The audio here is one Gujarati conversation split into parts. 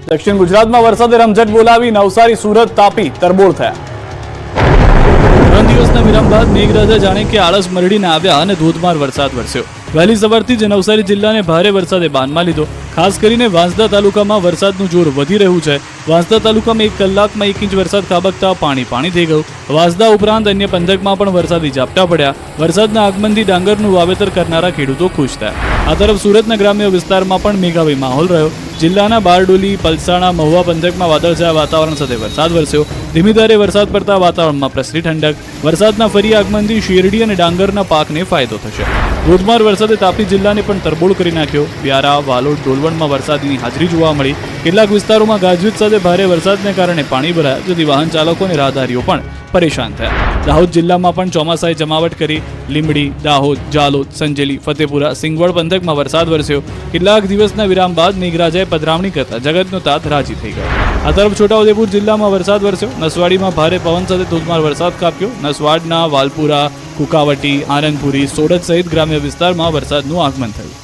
દક્ષિણ ગુજરાતમાં વરસાદે રમઝટ બોલાવી નવસારી, સુરત, તાપી તરબોળ થયા। 3 દિવસના વિરામ બાદ મેઘરાજા જાણે કે આળસ મરડીને આવ્યા અને ધોધમાર વરસાદ વરસ્યો। વહેલી સવારથી જ નવસારી જિલ્લાને ભારે વરસાદે બાનમાં લીધો। ખાસ કરીને વાંસદા તાલુકામાં વરસાદનું જોર વધી રહ્યું છે। વાંસદા તાલુકામાં 1 કલાકમાં 1 ઇંચ વરસાદ ખાબકતા પાણી થઈ ગયું। વાંસદા ઉપરાંત અન્ય પંથકમાં પણ વરસાદી ઝાપટા પડ્યા। વરસાદના આગમનથી ડાંગરનું વાવેતર કરનારા ખેડૂતો ખુશ થયા। આ તરફ સુરતના ગ્રામ્ય વિસ્તારમાં પણ મેઘાવી માહોલ રહ્યો। જિલ્લાના બારડોલી, પલસાણા, મહુવા પંથકમાં વાદળછાયા વાતાવરણ સાથે વરસાદ વરસ્યો। ધીમી ધારે વરસાદ પડતા વાતાવરણમાં પ્રસરી ઠંડક। વરસાદના ફરી આગમનથી શેરડી અને ડાંગરના પાકને ફાયદો થશે। ધોધમાર વરસાદે તાપી જિલ્લાને પણ તરબોળ કરી નાખ્યો। વ્યારા, વાલોડ, ડોલવણમાં વરસાદની હાજરી જોવા મળી। કેટલાક વિસ્તારોમાં ગાજવીજ સાથે ભારે વરસાદને કારણે પાણી ભરાયા, જેથી વાહન ચાલકો અને રાહદારીઓ પણ પરેશાન થયા। દાહોદ જિલ્લામાં પણ ચોમાસાએ જમાવટ કરી। લીંબડી, દાહોદ, જાલોદ, સંજેલી, ફતેપુરા, સિંગવડ પંથકમાં વરસાદ વરસ્યો। કેટલાક દિવસના વિરામ બાદ મેઘરાજાએ પધરામણી કરતા જગતનો તાત રાજી થઈ ગયો। આ તરફ છોટાઉદેપુર જિલ્લામાં વરસાદ વરસ્યો। નસવાડીમાં ભારે પવન સાથે ધોધમાર વરસાદ ખાબક્યો। નસવાડના વાલપુરા, કુકાવટી, આનંદપુરી, સોડત સહિત ગ્રામ્ય વિસ્તારમાં વરસાદનું આગમન થયું।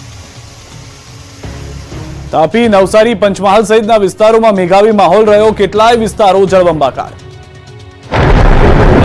તાપી, નવસારી, પંચમહાલ સહિતના વિસ્તારોમાં મેઘાવી માહોલ રહ્યો। કેટલાય વિસ્તારો જળબંબાકાર।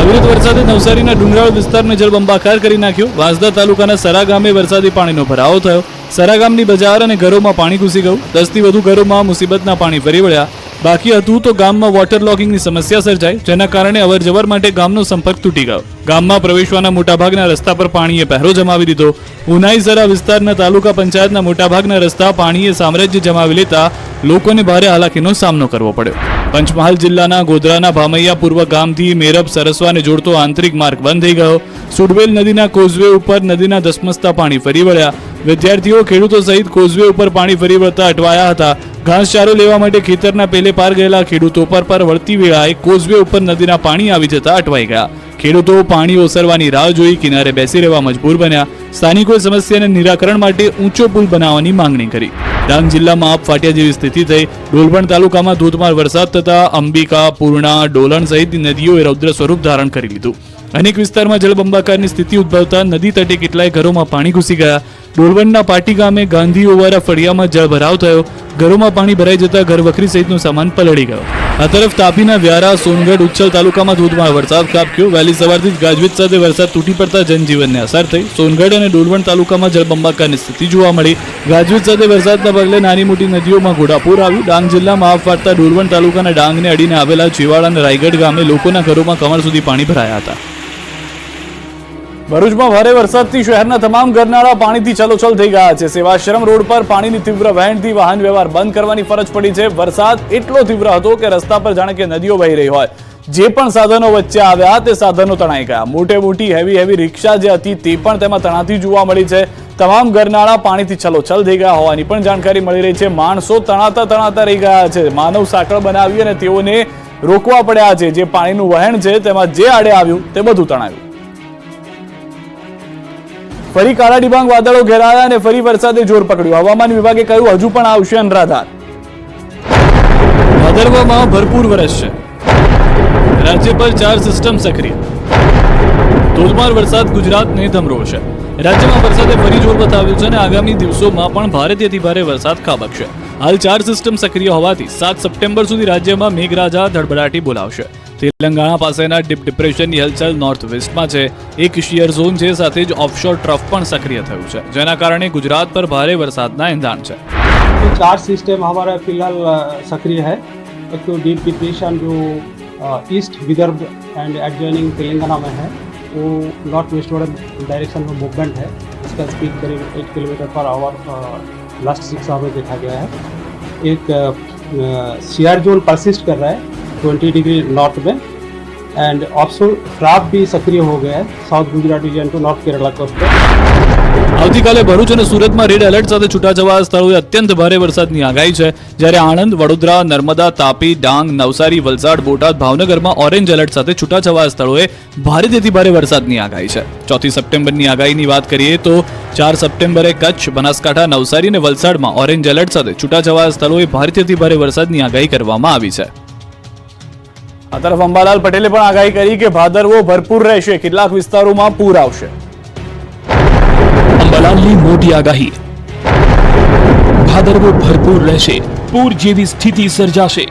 અવિરત વરસાદે નવસારીના ડુંગરાળ વિસ્તારને જળબંબાકાર કરી નાખ્યો। વાંસદા તાલુકાના સરા ગામે વરસાદી પાણીનો ભરાવો થયો। સરા ગામની બજાર અને ઘરોમાં પાણી ઘૂસી ગયું। 10 થી વધુ ઘરોમાં મુસીબતના પાણી ફરી વળ્યા। બાકી હતું તો ગામમાં વોટર લોગિંગની સમસ્યા સર્જાઈ, જેના કારણે અવરજવર માટે ગામનો સંપર્ક તૂટી ગયો। ગામમાં પ્રવેશવાના મોટાભાગના રસ્તા પર પાણીએ પહેરો જમાવી દીધો। ઉનાઈસરા વિસ્તારના તાલુકા પંચાયતના મોટાભાગના રસ્તા પાણીએ સામ્રાજ્ય જમાવી લેતા લોકોને ભારે હાલાકીનો સામનો કરવો પડ્યો। પંચમહાલ જિલ્લાના ગોધરાના ભામૈયા પૂર્વ ગામથી મેરબ સરસવાને જોડતો આંતરિક માર્ગ બંધ થઈ ગયો। સુડવેલ નદીના કોઝવે ઉપર નદીના ધસમસતા પાણી ફરી વળ્યા। વિદ્યાર્થીઓ, ખેડૂતો સહિત કોઝવે ઉપર પાણી ફરી વળતા અટવાયા હતા। ઘાસચારો લેવા માટે ખેતરના પેલે પાર ગયેલા ખેડૂતો પર વળતી વેળાએ કોઝવે ઉપર નદીના પાણી આવી જતા અટવાઈ ગયા। ખેડૂતો પાણી ઓસરવાની રાહ જોઈ કિનારે બેસી રહેવા મજબૂર બન્યા। સ્થાનિકોએ સમસ્યાને નિરાકરણ માટે ઊંચો પુલ બનાવવાની માંગણી કરી। ડાંગ જિલ્લામાં આબ ફાટ્યા જેવી સ્થિતિ થઈ। ડોલવણ તાલુકામાં ધોધમાર વરસાદ થતા અંબિકા, પૂર્ણા, ડોલણ સહિતની નદીઓએ રૌદ્ર સ્વરૂપ ધારણ કરી લીધું। અનેક વિસ્તારમાં જળબંબાકારની સ્થિતિ ઉદ્ભવતા નદી તટે કેટલાય ઘરોમાં પાણી ઘૂસી ગયા। ડોલવણના પાટી ગામે ગાંધી ઓવારા ફળિયામાં જળભરાવ થયો। ઘરોમાં પાણી ભરાઈ જતા ઘરવખરી સહિતનો સામાન પલળી ગયો। આ તરફ તાપીના વ્યારા, સોનગઢ, ઉચ્છલ તાલુકામાં ધોધમાર વરસાદ ખાબક્યો। વહેલી સવારથી જ ગાજવીજ સાથે વરસાદ તૂટી પડતા જનજીવનને અસર થઈ। સોનગઢ અને ડોલવણ તાલુકામાં જળબંબાકારની સ્થિતિ જોવા મળી। ગાજવીજ સાથે વરસાદના પગલે નાની મોટી નદીઓમાં ઘોડાપૂર આવ્યું। ડાંગ જિલ્લામાં આબ ફાટતા ડોલવણ તાલુકાના ડાંગને અડીને આવેલા ચેવાડા અને રાયગઢ ગામે લોકોના ઘરોમાં કમર સુધી પાણી ભરાયા હતા। ભરૂચમાં ભારે વરસાદથી શહેરના તમામ ગરનાળા પાણીથી છલોછલ થઈ ગયા છે। સેવાશ્રમ રોડ પર પાણીની તીવ્ર વહેણથી વાહન વ્યવહાર બંધ કરવાની ફરજ પડી છે। વરસાદ એટલો તીવ્ર હતો કે રસ્તા પર જાણે કે નદીઓ વહી રહી હોય। જે પણ સાધનો વચ્ચે આવ્યા તે સાધનો તણાઈ ગયા। મોટી હેવી રિક્ષા જે હતી તે પણ તેમાં તણાતી જોવા મળી છે। તમામ ગરનાળા પાણીથી છલોછલ થઈ ગયા હોવાની પણ જાણકારી મળી રહી છે। માણસો તણાતા રહી ગયા છે। માનવ સાંકળ બનાવી અને તેઓને રોકવા પડ્યા છે। જે પાણીનું વહેણ છે તેમાં જે આડે આવ્યું તે બધું તણાયું। ફરી કાળા ડિબાંગ વાદળો ઘેરાયા અને ફરી વરસાદે જોર પકડ્યું। હવામાન વિભાગે કહ્યું હજુ પણ આવશે અનરાધાર। ભાદરવામાં ભરપૂર વરસશે। રાજ્ય પર 4 સિસ્ટમ સક્રિય। ધોધમાર વરસાદ ગુજરાતને ધમરોળશે। રાજ્યમાં વરસાદે ફરી જોર બતાવ્યું છે અને આગામી દિવસોમાં પણ ભારેથી ભારે વરસાદ ખાબકશે। હાલ 4 સિસ્ટમ સક્રિય હોવાથી 7 સપ્ટેમ્બર સુધી રાજ્યમાં મેઘરાજા ધડબડાટી બોલાવશે। તેલંગાણા પાસેના ડીપ ડિપ્રેશનની હલચલ નોર્થ વેસ્ટમાં છે। એક શિયર ઝોન છે, સાથે જ ઓફશોર ટ્રફ પણ સક્રિય થયું છે, જેના કારણે ગુજરાત પર ભારે વરસાદના એંધાણ છે। 4 सिस्टम हमारा फिलहाल सक्रिय है। एक तो डीप डिप्रेशन जो east Vidarbha and adjoining Telangana में है, वो नॉर्थ वेस्टवर्ड डायरेक्शन में मूवमेंट है। इसका स्पीड करीब 8 kilometre per hour last 6 our में देखा गया है। एक शियर जोन परसिस्ट कर रहा है 20 डिग्री नॉर्थ में, एंड ऑफशोर ट्रफ भी सक्रिय हो गया है south Gujarat region to north Kerala coast पर। આવતીકાલે ભરૂચ અને સુરતમાં રેડ એલર્ટ સાથે છૂટાછવાયા સ્થળોએ અત્યંત ભારે વરસાદની આગાહી છે। જ્યારે આણંદ, વડોદરા, નર્મદા, તાપી, ડાંગ, નવસારી, વલસાડ, બોટાદ, ભાવનગરમાં ઓરેન્જ એલર્ટ સાથે છૂટાછવાયા સ્થળોએ ભારેથી ભારે વરસાદની આગાહી છે। 4 સપ્ટેમ્બરની આગાહીની વાત કરીએ તો 4 સપ્ટેમ્બરે કચ્છ, બનાસકાંઠા, નવસારી અને વલસાડમાં ઓરેન્જ એલર્ટ સાથે છૂટાછવાયા સ્થળોએ ભારેથી ભારે વરસાદની આગાહી કરવામાં આવી છે। આ તરફ અંબાલાલ પટેલે પણ આગાહી કરી કે ભાદરવો ભરપૂર રહેશે। કેટલાક વિસ્તારોમાં પૂર આવશે। અંબાલાલની મોટી આગાહી, ભાદરવો ભરપૂર રહેશે। પૂર જેવી સ્થિતિ સર્જાશે।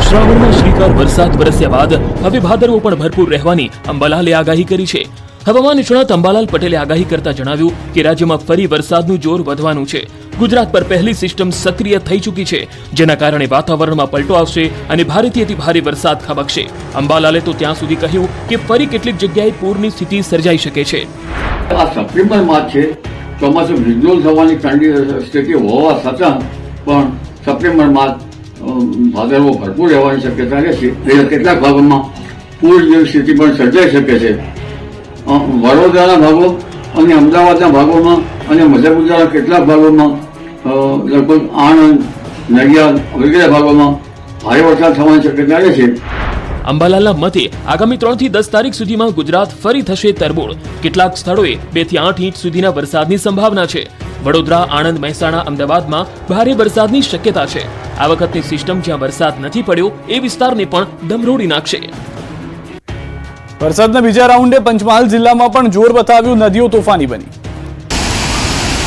શ્રાવણમાં શ્રીકાર વરસાદ વરસ્યા બાદ હવે ભાદરવો પણ ભરપૂર રહેવાની અંબાલાલે આગાહી કરી છે। હવામાન નિષ્ણાત અંબાલાલ પટેલે આગાહી કરતા જણાવ્યું કે રાજ્યમાં ફરી વરસાદનું જોર વધવાનું છે। ગુજરાત પર પહેલી સિસ્ટમ સક્રિય થઈ ચૂકી છે, જેના કારણે વાતાવરણમાં પલટો આવશે અને ભારેથી અતિ ભારે વરસાદ ખાબકશે। અંબાલાલે તો ત્યાં સુધી કહ્યું કે ફરી કેટલીક જગ્યાએ પૂરની સ્થિતિ સર્જાઈ શકે છે। આ સપ્ટેમ્બર માસ છે, ચોમાસું વિજ્ઞોલ થવાની સ્થિતિ હોવા છતાં પણ સપ્ટેમ્બર માસ ભાદરવો ભરપૂર રહેવાની શક્યતા રહેશે। એટલે કેટલાક ભાગોમાં પૂર જેવી સ્થિતિ પણ સર્જાઈ શકે છે। વડોદરાના ભાગો અને અમદાવાદના ભાગોમાં અને મધ્ય ગુજરાતના કેટલાક ભાગોમાં લગભગ આણંદ, નડિયાદ વગેરે ભાગોમાં ભારે વરસાદ થવાની શક્યતા રહેશે। અંબાલાલના મતે આગામી 3 થી 10 તારીખ સુધીમાં ગુજરાત ફરી થશે તરબોળ। કેટલાક સ્થળોએ 2 થી 8 ઇંચ સુધીના વરસાદની સંભાવના છે। વડોદરા, આણંદ, મહેસાણા, અમદાવાદમાં ભારે વરસાદની શક્યતા છે। આ વખતની સિસ્ટમ જ્યાં વરસાદ નથી પડ્યો એ વિસ્તારને પણ દમરોડી નાખશે। વરસાદના બીજા રાઉન્ડે પંચમહાલ જિલ્લામાં પણ જોર બતાવ્યું, નદીઓ તોફાની બની।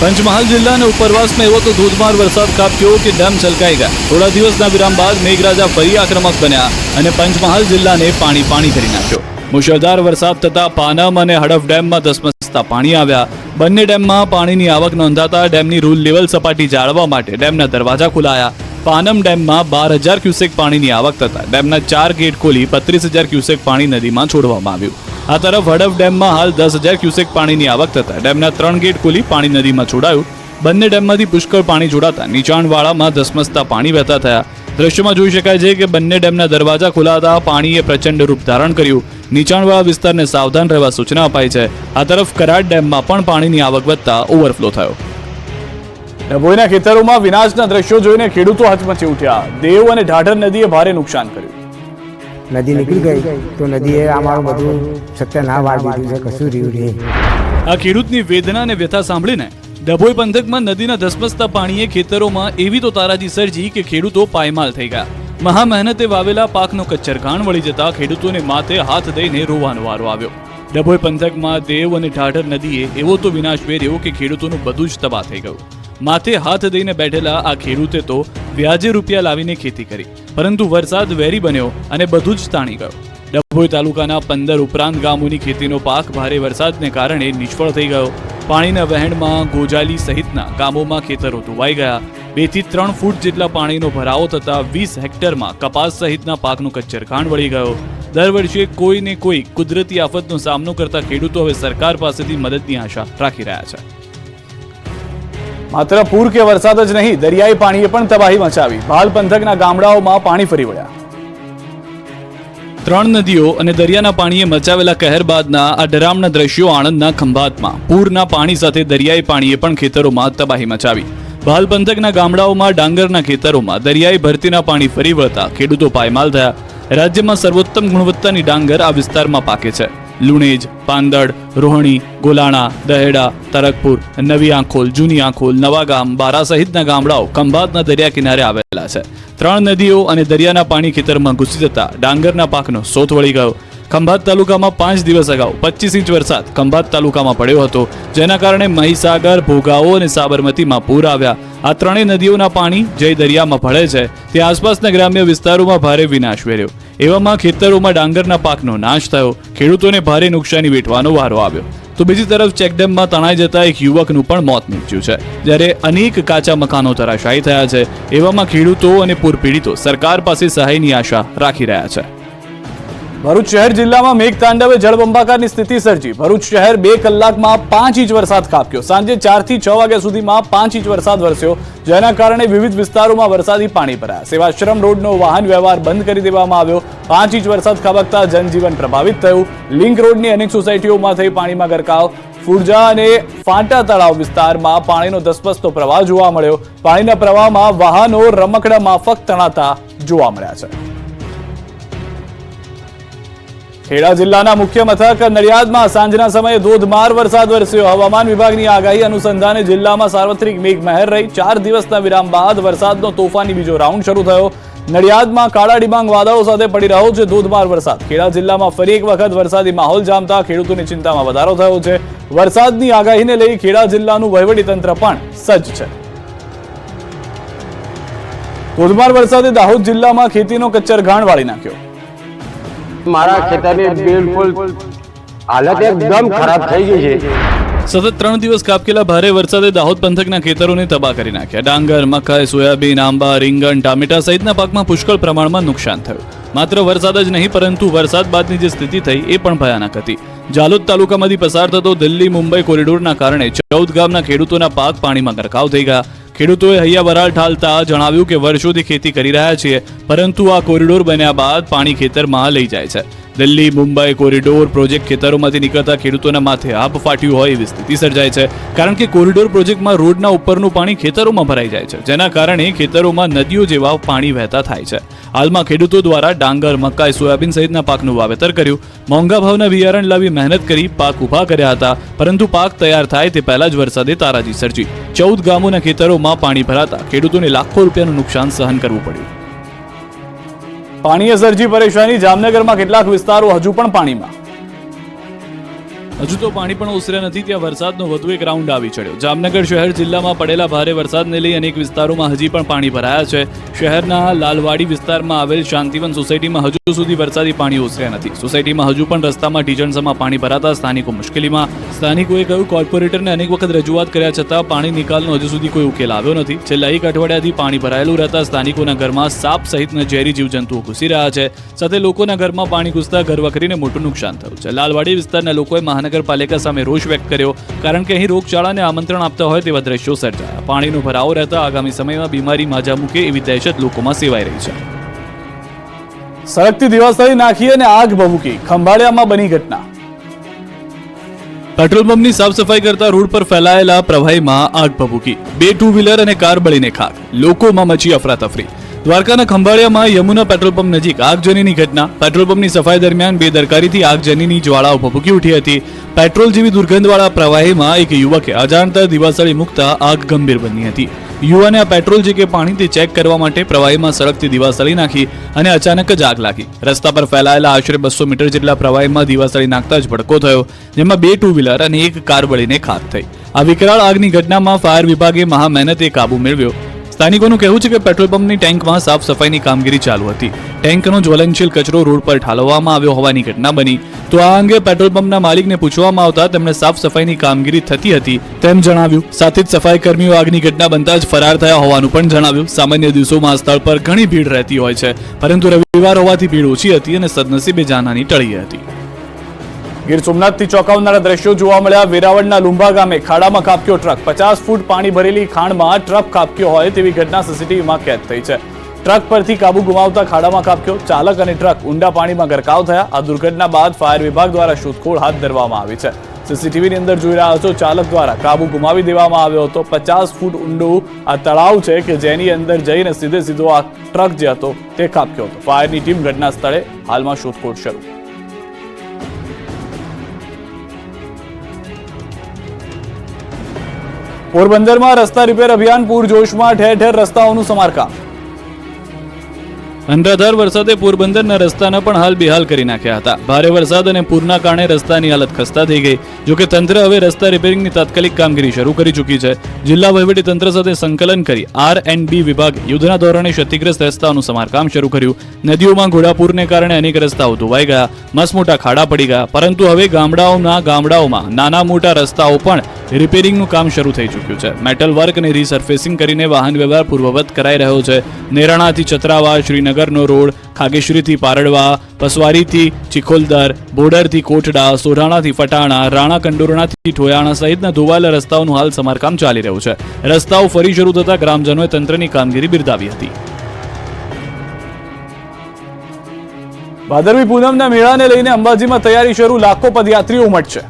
પંચમહાલ જિલ્લાના ઉપરવાસમાં એવો તો ધોધમાર વરસાદ ખાબક્યો કે ડેમ છલકાઈ ગયા। થોડા દિવસના વિરામ બાદ મેઘરાજા ફરી આક્રમક બન્યા અને પંચમહાલ જિલ્લાને પાણી કરી નાખ્યો। મુશળધાર વરસાદ થતા પાનમ અને હડફ ડેમમાં ધસમસતા પાણી આવ્યા। બંને ડેમમાં પાણીની આવક નોંધાતા ડેમની રૂલ લેવલ સપાટી જાળવવા માટે ડેમના દરવાજા ખોલાયા। પાનમ ડેમમાં 12,000 ક્યુસેક પાણીની આવક થતા ડેમના 4 ગેટ ખોલી 35,000 ક્યુસેક પાણી નદીમાં છોડવામાં આવ્યું। આ તરફ હડફ ડેમમાં હાલ 10,000 ક્યુસેક પાણીની આવક થતા ડેમના 3 ગેટ ખોલી પાણી નદીમાં છોડાયું। બંને ડેમમાંથી પુષ્કળ પાણી છોડાતા નીચાણવાળામાં ધસમસતા પાણી વહેતા થયા। દ્રશ્યમાં જોઈ શકાય છે કે બંને ડેમના દરવાજા ખોલાતા પાણીએ પ્રચંડ રૂપ ધારણ કર્યું। નીચાણવાળા વિસ્તારને સાવધાન રહેવા સૂચના અપાઈ છે। આ તરફ કરાડ ડેમમાં પણ પાણીની આવક વધતા ઓવરફ્લો થયો। ડભોઈના ખેતરોમાં વિનાશના દ્રશ્યો જોઈને ખેડૂતો હચમચી ઉઠ્યા। દેવ અને ઢાઢર નદીએ ભારે નુકસાન કર્યું। નદી નીકળી ગઈ તો નદીએ અમારું બધું સત્યનાશ વાળી દીધું છે, કશું રહ્યું નહીં। આ ખેડૂતની વેદના અને વ્યથા સાંભળીને ડભોઈ પંથકમાં નદીના ધસમસતા પાણીએ ખેતરોમાં એવી તો તારાજી સર્જી કે ખેડૂતો પાયમાલ થઈ ગયા। મહા મહેનતે વાવેલા પાકનો કચ્ચરઘાણ વળી જતા ખેડૂતોને માથે હાથ દઈને રોવાનો વારો આવ્યો। ડભોઈ પંથકમાં દેવ અને ઢાઢર નદીએ એવો તો વિનાશ વેર્યો કે ખેડૂતોનું બધું જ તબાહ થઈ ગયું। માથે હાથ દઈને બેઠેલા આ ખેડૂતે તો વ્યાજે રૂપિયા લાવીને ખેતી કરી, પરંતુ વરસાદ વેરી બન્યો અને બધું જ તાણી ગયો। ડભોઈ તાલુકાના 15 ઉપરાંત ગામોની ખેતીનો પાક ભારે વરસાદને કારણે નિષ્ફળ થઈ ગયો। પાણીના વહેણમાં ગોજાલી સહિતના ગામોમાં ખેતરો ધોવાઈ ગયા। 2 થી 3 ફૂટ જેટલા પાણીનો ભરાવો થતા 20 હેક્ટરમાં કપાસ સહિતના પાકનું કચ્ચરઘાણ વળી ગયો। દર વર્ષે કોઈને કોઈ કુદરતી આફતનો સામનો કરતા ખેડૂતો હવે સરકાર પાસેથી મદદની આશા રાખી રહ્યા છે। માત્ર પૂર કે વરસાદ જ નહીં, દરિયાઈ પાણીએ પણ તબાહી મચાવી। ભાલ પંથકના ગામડાઓમાં પાણી ફરી વળ્યા। 3 નદીઓ અને દરિયાના પાણીએ મચાવેલા કહેર બાદના આ ડરામણા દ્રશ્યો આણંદના ખંભાતમાં પૂરના પાણી સાથે દરિયાઈ પાણીએ પણ ખેતરોમાં તબાહી મચાવી। ભાલ પંથકના ગામડાઓમાં ડાંગરના ખેતરોમાં દરિયાઈ ભરતીના પાણી ફરી વળતા ખેડૂતો પાયમાલ થયા। રાજ્યમાં સર્વોત્તમ ગુણવત્તાની ડાંગર આ વિસ્તારમાં પાકે છે। લુણેજ, પાંદડ, રોહણી, ગોલાણા, દહેડા, તરકપુર, નવી આંખોલ, જૂની આંખોલ, નવાગામ, બારા સહિતના ગામડાઓ ખંભાતના દરિયા કિનારે આવેલા છે। 3 નદીઓ અને દરિયાના પાણી ખેતરમાં ઘૂસી જતા ડાંગરના પાકનો સોથ વળી ગયો। ખંભાત તાલુકામાં 5 દિવસ અગાઉ 25 ઇંચ વરસાદ ખંભાત તાલુકામાં પડ્યો હતો, જેના કારણે મહીસાગર, ભોગાવો અને સાબરમતીમાં પૂર આવ્યા। આ 3 નદીઓના પાણી જે દરિયામાં ભળે છે તે આસપાસના ગ્રામ્ય વિસ્તારોમાં ભારે વિનાશ વેર્યો। એવામાં ખેતરોમાં ડાંગરના પાકનો નાશ થયો। ખેડૂતોને ભારે નુકસાની વેઠવાનો વારો આવ્યો। તો બીજી તરફ ચેકડેમમાં તણાઈ જતા એક યુવકનું પણ મોત નીપજ્યું છે, જ્યારે અનેક કાચા મકાનો ધરાશાયી થયા છે। એવામાં ખેડૂતો અને પૂર પીડિતો સરકાર પાસે સહાયની આશા રાખી રહ્યા છે। ભરૂચ શહેર જિલ્લામાં મેઘતાંડવે જળબંબાકારની સ્થિતિ સર્જી। ભરૂચ શહેર 2 કલાકમાં 5 ઇંચ વરસાદ ખાબક્યો। સાંજે 4 થી 6 વાગ્યા સુધીમાં 5 ઇંચ વરસાદ વરસ્યો, જેના કારણે વિવિધ વિસ્તારોમાં વરસાદી પાણી ભરાયા। સેવાશ્રમ રોડનો વાહન વ્યવહાર બંધ કરી દેવામાં આવ્યો। 5 ઇંચ વરસાદ ખાબકતા જનજીવન પ્રભાવિત થયું। લિંક રોડની અનેક સોસાયટીઓમાં થઈ પાણીમાં ગરકાવ। ફુરજા અને ફાંટા તળાવ વિસ્તારમાં પાણીનો ધસમસતો પ્રવાહ જોવા મળ્યો। પાણીના પ્રવાહમાં વાહનો રમકડા માફક તણાતા જોવા મળ્યા છે। ખેડા જિલ્લાના મુખ્ય મથક નડિયાદમાં સાંજના સમયે ધોધમાર વરસાદ વરસ્યો। હવામાન વિભાગની આગાહી અનુસંધાને જિલ્લામાં સાર્વત્રિક મેઘમહેર રહી। 4 દિવસના વિરામ બાદ વરસાદનો તોફાની બીજો રાઉન્ડ શરૂ થયો। નડિયાદમાં કાળા ડિબાંગ વાદળો સાથે પડી રહ્યો છે ધોધમાર વરસાદ। ખેડા જિલ્લામાં ફરી એક વખત વરસાદી માહોલ જામતા ખેડૂતોની ચિંતામાં વધારો થયો છે। વરસાદની આગાહીને લઈ ખેડા જિલ્લાનું વહીવટીતંત્ર પણ સજ્જ છે। ધોધમાર વરસાદે દાહોદ જિલ્લામાં ખેતીનો કચ્ચરઘાણ વાળી નાખ્યો. મારા ખેતરની બિલકુલ હાલત એકદમ ખરાબ થઈ ગઈ છે. સતત 3 દિવસ કાપકેલા ભારે વરસાદે દાહોદ પંથકના ખેતરોને તબાહ કરી નાખ્યા. ડાંગર, મકાઈ, સોયાબીન, આંબા, રીંગણ, ટામેટા સહિતના પાકમાં પુષ્કળ પ્રમાણમાં નુકસાન થયું. માત્ર વરસાદ જ નહીં પરંતુ વરસાદ બાદની જે સ્થિતિ થઈ એ પણ ભયાનક હતી. જાલોદ તાલુકામાંથી પસાર થતો દિલ્હી મુંબઈ કોરિડોરના કારણે 14 ગામના ખેડૂતોના પાક પાણીમાં ગરકાવ થઈ ગયા. ખેડૂતોએ હૈયા વરાળ ઠાલતા જણાવ્યું કે વર્ષોથી ખેતી કરી રહ્યા છીએ, પરંતુ આ કોરિડોર બન્યા બાદ પાણી ખેતરમાં લઈ જાય છે. દિલ્હી મુંબઈ કોરિડોર પ્રોજેક્ટ ખેતરોમાંથી નીકળતા ખેડૂતોના માથે આપ ફાટ્યું હોય એવી સ્થિતિ સર્જાય છે, કારણ કે કોરિડોર પ્રોજેક્ટમાં રોડના ઉપરનું પાણી ખેતરોમાં ભરાઈ જાય છે, જેના કારણે ખેતરોમાં નદીઓ જેવા પાણી વહેતા થાય છે. હાલમાં ખેડૂતો દ્વારા ડાંગર, મકાઈ, સોયાબીન સહિતના પાકનું વાવેતર કર્યું. મોંઘા ભાવના બિયારણ લાવી મહેનત કરી પાક ઉભા કર્યા હતા, પરંતુ પાક તૈયાર થાય તે પહેલા જ વરસાદે તારાજી સર્જી 14 ગામોના ખેતરોમાં પાણી ભરાતા ખેડૂતોને લાખો રૂપિયાનું નુકસાન સહન કરવું પડ્યું. પાણીએ સર્જી પરેશાની. જામનગરમાં કેટલાક વિસ્તારો હજુ પણ પાણીમાં. હજુ તો પાણી પણ ઓસર્યા નથી ત્યાં વરસાદનો વધુ એક રાઉન્ડ આવી ચડ્યો. જામનગર શહેર જિલ્લામાં પડેલા ભારે વરસાદને લઈ અનેક વિસ્તારોમાં હજી પણ પાણી ભરાયા છે. શહેરના લાલવાડી વિસ્તારમાં આવેલ શાંતિવન સોસાયટીમાં હજુ સુધી વરસાદી પાણી ઓસર્યા નથી. સોસાયટીમાં હજુ પણ રસ્તામાં ઢીચણસમાં પાણી ભરાતા સ્થાનિકો મુશ્કેલીમાં. સ્થાનિકોએ કહ્યું કોર્પોરેટરને અનેક વખત રજૂઆત કર્યા છતાં પાણી નિકાલનો હજુ સુધી કોઈ ઉકેલ આવ્યો નથી. છેલ્લા એક અઠવાડિયાથી પાણી ભરાયેલું રહેતા સ્થાનિકોના ઘરમાં સાપ સહિતના ઝેરી જીવજંતુઓ ઘૂસી રહ્યા છે. સાથે લોકોના ઘરમાં પાણી ઘૂસતા ઘરવખરીને મોટું નુકસાન થયું છે. લાલવાડી વિસ્તારના લોકોએ મહાનગરપાલિકા સામે રોષ વ્યક્ત કર્યો, કારણ કે અહીં રોગચાળાને આમંત્રણ આપતા હોય તેવા દ્રશ્યો સર્જાયા. પાણીનો ભરાવો રહેતા આગામી સમયમાં બીમારી માજા મૂકે એવી દહેશત લોકોમાં સેવાઈ રહી છે. સળગતી દિવાસળી નાખી અને આગ ભભૂકી. ખંભાળિયામાં બની ઘટના. પેટ્રોલ પંપની સાફ સફાઈ કરતા રોડ પર ફેલાયેલા પ્રવાહીમાં આગ ભભૂકી. 2 ટુ વ્હીલર અને કાર બળીને ખાક. લોકોમાં મચી અફરાતફરી. દ્વારકાના ખંભાળિયામાં યમુના પેટ્રોલ પંપ નજીક આગજનીની ઘટના. પેટ્રોલ પંપની સફાઈ દરમિયાન બેદરકારીથી આગજનીની જ્વાળાઓ ભભૂકી ઉઠી હતી. પેટ્રોલ જેવી દુર્ગંધવાળા પ્રવાહીમાં એક યુવકે અજાણતા દિવાસળી મૂકતા આગ ગંભીર બની હતી. યુવાને આ પેટ્રોલ છે કે પાણી તે ચેક કરવા માટે પ્રવાહીમાં સળગતી દિવાસળી નાખી અને અચાનક જ આગ લાગી. રસ્તા પર ફેલાયેલા આશરે 200 મીટર જેટલા પ્રવાહીમાં દિવાસળી નાખતા જ ભડકો થયો, જેમાં 2 ટુ વ્હીલર અને એક કાર બળીને ખાક થઈ. આ વિકરાળ આગની ઘટનામાં ફાયર વિભાગે મહા મહેનતે કાબુ મેળવ્યો. સ્થાનિકોનું કહેવું છે કે પેટ્રોલ પંપની ટેન્કમાં સાફ સફાઈની કામગીરી ચાલુ હતી. ટેન્કનો જ્વલનશીલ કચરો રોડ પર ઠાલવવામાં આવ્યો હોવાની ઘટના બની. તો આ અંગે પેટ્રોલ પંપના માલિકને પૂછવામાં આવતા તેમણે સાફ સફાઈની કામગીરી થતી હતી તેમ જણાવ્યું. સાથે જ સફાઈ કર્મીઓ આગની ઘટના બનતા જ ફરાર થયા હોવાનું પણ જણાવ્યું. સામાન્ય દિવસોમાં આ સ્થળ પર ઘણી ભીડ રહેતી હોય છે, પરંતુ રવિવાર હોવાથી ભીડ ઓછી હતી અને સદનસીબે જાનહાની ટળી હતી. ગીર સોમનાથથી ચોંકાવનારા દ્રશ્યો જોવા મળ્યા. વેરાવળના લુંબા ગામે ખાડામાં ખાબક્યો ટ્રક. 50 ફૂટ પાણી ભરેલી ખાણમાં ટ્રક ખાબક્યો હોય તેવી ઘટના સીસીટીવીમાં કેદ થઈ છે. ટ્રક પરથી કાબુ ગુમાવતા ખાડામાં ખાબક્યો. ચાલક અને ટ્રક ઊંડા પાણીમાં ગરકાવ થયા. આ દુર્ઘટના બાદ ફાયર વિભાગ દ્વારા શોધખોળ હાથ ધરવામાં આવી છે. સીસીટીવીની અંદર જોઈ રહ્યા છો, ચાલક દ્વારા કાબુ ગુમાવી દેવામાં આવ્યો હતો. 50 ફૂટ ઊંડું આ તળાવ છે કે જેની અંદર જઈને સીધો આ ટ્રક જે હતો તે ખાબક્યો હતો. ફાયરની ટીમ ઘટના સ્થળે હાલમાં શોધખોળ શરૂ. પોરબંદરમાં રસ્તા રિપેર અભિયાન પૂરજોશમાં. ઠેર ઠેર રસ્તાઓનું સમારકામ. અનરાધાર વરસાદે પોરબંદરના રસ્તાના પણ હાલ બેહાલ કરી નાખ્યા હતા. ભારે વરસાદ અને પૂરના કારણે રસ્તાની હાલત ખસ્તા થઈ ગઈ. જોકે તંત્ર હવે રસ્તા રિપેરિંગની તાત્કાલિક કામગીરી શરૂ કરી ચૂકી છે. જિલ્લા વહીવટી તંત્ર સાથે સંકલન કરી R&B વિભાગે યુદ્ધના ધોરણે ક્ષતિગ્રસ્ત રસ્તાઓનું સમારકામ શરૂ કર્યું. નદીઓમાં ઘોડાપૂરને કારણે અનેક રસ્તાઓ ધોવાઈ ગયા, મસમોટા ખાડા પડી ગયા, પરંતુ હવે ગામડાઓમાં નાના મોટા રસ્તાઓ પણ રિપેરિંગનું કામ શરૂ થઈ ચૂક્યું છે. મેટલ વર્ક અને રીસર્ફેસિંગ કરીને વાહન વ્યવહાર પૂર્વવત કરાઈ રહ્યો છે. નેરાણાથી ચત્રાવા, શ્રીનગરનો રોડ, ખાગેશ્વરીથી પારડવા, પસવારીથી ચિખોલદર, બોર્ડરથી કોટડા, સોઢાણાથી ફટાણા, રાણા કંડોરણાથી ઠોયાણા સહિતના ધોવાયેલા રસ્તાઓનું હાલ સમારકામ ચાલી રહ્યું છે. રસ્તાઓ ફરી શરૂ થતા ગ્રામજનોએ તંત્રની કામગીરી બિરદાવી હતી. ભાદરવી પૂનમના મેળાને લઈને અંબાજીમાં તૈયારી શરૂ. લાખો પદયાત્રીઓ ઉમટશે.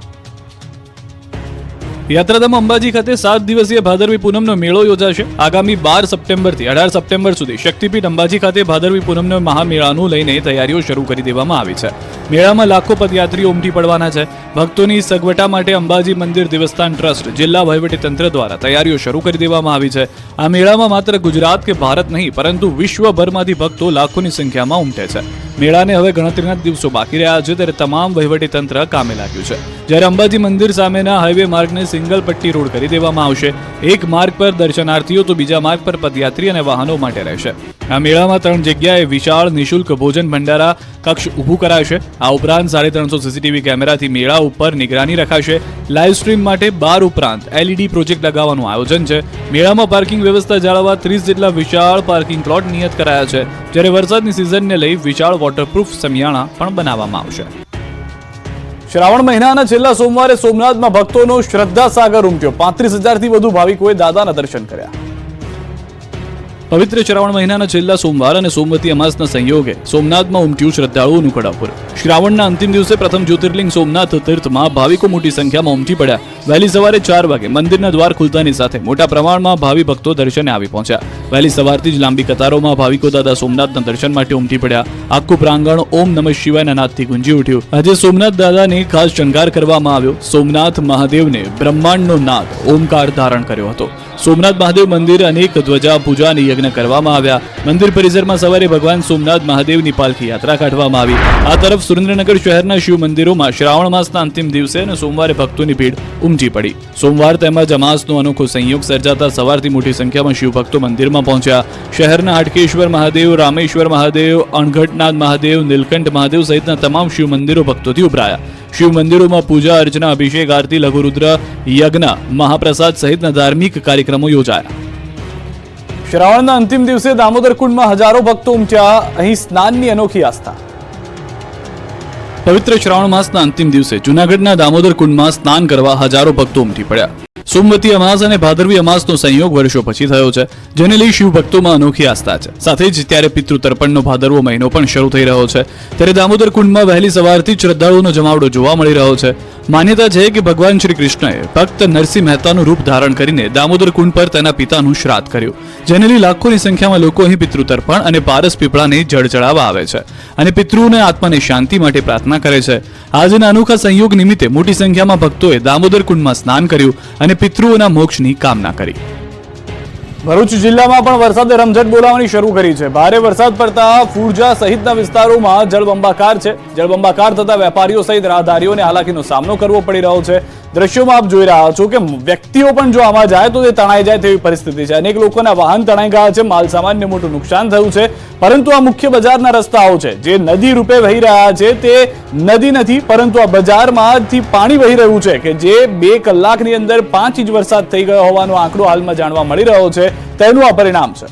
યાત્રાધામ અંબાજી ખાતે 7 દિવસીય ભાદરવી પૂનમનો મેળો યોજાશે. આગામી 12 સપ્ટેમ્બરથી 18 સપ્ટેમ્બર સુધી શક્તિપીઠ અંબાજી ખાતે ભાદરવી પૂનમના મહામેળાનું લઈને તૈયારીઓ શરૂ કરી દેવામાં આવી છે. મેળામાં લાખો પદયાત્રીઓ ઉમટી પડવાના છે. ભક્તોની સગવડતા માટે અંબાજી મંદિર દેવસ્થાન ટ્રસ્ટ, જિલ્લા વહીવટીતંત્ર દ્વારા તૈયારીઓ શરૂ કરી દેવામાં આવી છે. આ મેળામાં માત્ર ગુજરાત કે ભારત નહીં પરંતુ વિશ્વભરમાંથી ભક્તો લાખોની સંખ્યામાં ઉમટે છે. મેળાને હવે ગણતરીના જ દિવસો બાકી રહ્યા છે, ત્યારે તમામ વહીવટી તંત્ર કામે લાગ્યું છે. જ્યારે અંબાજી મંદિર સામેના હાઈવે માર્ગને સિંગલ પટ્ટી રોડ કરી દેવામાં આવશે. એક માર્ગ પર દર્શનાર્થીઓ તો બીજા માર્ગ પર પદયાત્રી અને વાહનો માટે રહેશે. આ મેળામાં 3 જગ્યાએ વિશાળ નિઃશુલ્ક ભોજન ભંડારા કક્ષ ઊભું કરાશે. આ ઉપરાંત 350 સીસીટીવી કેમેરાથી મેળા ઉપર નિગરાની રખાશે. લાઈવ સ્ટ્રીમ માટે 12 ઉપરાંત LED પ્રોજેક્ટ લગાવવાનું આયોજન છે. મેળામાં પાર્કિંગ વ્યવસ્થા જાળવવા 30 જેટલા વિશાળ પાર્કિંગ પ્લોટ નિયત કરાયા છે. જ્યારે વરસાદની સિઝનને લઈ વિશાળ વોટરપ્રૂફ સમિયાણા પણ બનાવવામાં આવશે. શ્રાવણ મહિનાના છેલ્લા સોમવારે સોમનાથમાં ભક્તોનો શ્રદ્ધા સાગર ઉમટ્યો. 35,000થી વધુ ભાવિકોએ દાદાના દર્શન કર્યા. પવિત્ર શ્રાવણ મહિનાના છેલ્લા સોમવાર અને સોમવતી અમાસના સંયોગે સોમનાથમાં ઉમટ્યું શ્રદ્ધાળુઓનું કડાપુર. શ્રાવણના અંતિમ દિવસે પ્રથમ જ્યોતિર્લિંગ સોમનાથ તીર્થમાં ભાવિકો મોટી સંખ્યામાં ઉમટી પડ્યા. વહેલી સવારે 4 વાગે મંદિરના દ્વાર ખુલતાની સાથે મોટા પ્રમાણમાં ભાવિ ભક્તો દર્શને આવી પહોંચ્યા. વહેલી સવારથી જ લાંબી કતારોમાં ભાવિકો દાદા સોમનાથના દર્શન માટે ઉમટી પડ્યા. આખું પ્રાંગણ ઓમ નમઃ શિવાયના નાદથી ગુંજી ઉઠ્યું. આજે સોમનાથ દાદાને ખાસ શણગાર કરવામાં આવ્યો. સોમનાથ મહાદેવને બ્રહ્માંડનો નાદ ઓમકાર ધારણ કર્યો હતો. સોમનાથ મહાદેવ મંદિર અનેક ધ્વજા પૂજા અને યજ્ઞ કરવામાં આવ્યા. મંદિર પરિસરમાં સવારે ભગવાન સોમનાથ મહાદેવની પાલખી યાત્રા કાઢવામાં આવી. આ તરફ સુરેન્દ્રનગર શહેરના શિવ મંદિરોમાં શ્રાવણ માસના અંતિમ દિવસે અને સોમવારે ભક્તોની ભીડ ઉમટી પડી. સોમવાર તેમજ અમાસનો અનોખો સંયોગ સર્જાતા સવારથી મોટી સંખ્યામાં શિવ ભક્તો મંદિરમાં પહોંચ્યા. શહેરના હાટકેશ્વર મહાદેવ, રામેશ્વર મહાદેવ, અણઘટનાથ મહાદેવ, નીલકંઠ મહાદેવ સહિતના તમામ શિવ મંદિરો ભક્તોથી ઉભરાયા. શિવ મંદિરોમાં પૂજા અર્ચના, અભિષેક, આરતી, લઘુરુદ્ર યજ્ઞ, મહાપ્રસાદ સહિતના ધાર્મિક કાર્યક્રમો યોજાયા. શ્રાવણના અંતિમ દિવસે દામોદર કુંડમાં હજારો ભક્તો ઉમટ્યા. અહીં સ્નાનની અનોખી આસ્થા. પવિત્ર શ્રાવણ માસના અંતિમ દિવસે જૂનાગઢના દામોદર કુંડમાં સ્નાન કરવા હજારો ભક્તો ઉમટી પડ્યા. સોમવતી અમાસ અને ભાદરવી અમાસનો સંયોગ વર્ષો પછી થયો છે, જેને લઈ શિવ ભક્તોમાં અનોખી આસ્થા છે. સાથે જ ત્યારે પિતૃ તર્પણનો ભાદરવો મહિનો પણ શરૂ થઈ રહ્યો છે. ત્યારે દામોદર કુંડમાં વહેલી સવારથી જ શ્રદ્ધાળુઓનો જમાવડો જોવા મળી રહ્યો છે. માન્યતા છે કે ભગવાન શ્રી કૃષ્ણએ ભક્ત નરસિંહ મહેતાનું રૂપ ધારણ કરીને દામોદર કુંડ પર તેના પિતાનું શ્રાદ્ધ કર્યું, જેને લઈ લાખોની સંખ્યામાં લોકો અહીં પિતૃ તર્પણ અને પારસ પીપળાને જળ ચડાવવા આવે છે અને પિતૃઓને આત્માને શાંતિ માટે પ્રાર્થના કરે છે. આજના અનોખા સંયોગ નિમિત્તે મોટી સંખ્યામાં ભક્તોએ દામોદર કુંડમાં સ્નાન કર્યું અને પિતૃઓના મોક્ષની કામના કરી. ભરૂચ જિલ્લામાં પણ વરસાદે રમઝટ બોલાવવાની શરૂ કરી છે. ભારે વરસાદ પડતા ફુરજા સહિતના વિસ્તારોમાં જળબંબાકાર છે. જળબંબાકાર થતા વેપારીઓ સહિત રાહદારીઓને હાલાકીનો સામનો કરવો પડી રહ્યો છે. દ્રશ્યોમાં આપ જોઈ રહ્યા છો કે વ્યક્તિઓ પણ જો આમાં જાય તો તે તણાઈ જાય તેવી પરિસ્થિતિ છે. અનેક લોકોના વાહન તણાઈ ગયા છે, માલ સામાનને મોટું નુકસાન થયું છે. પરંતુ આ મુખ્ય બજારના રસ્તાઓ છે જે નદી રૂપે વહી રહ્યા છે, તે નદી નથી પરંતુ આ બજારમાંથી પાણી વહી રહ્યું છે કે જે 2 કલાકની અંદર 5 ઇંચ વરસાદ થઈ ગયો હોવાનો આંકડો હાલમાં જાણવા મળી રહ્યો છે. તેનું આ પરિણામ છે.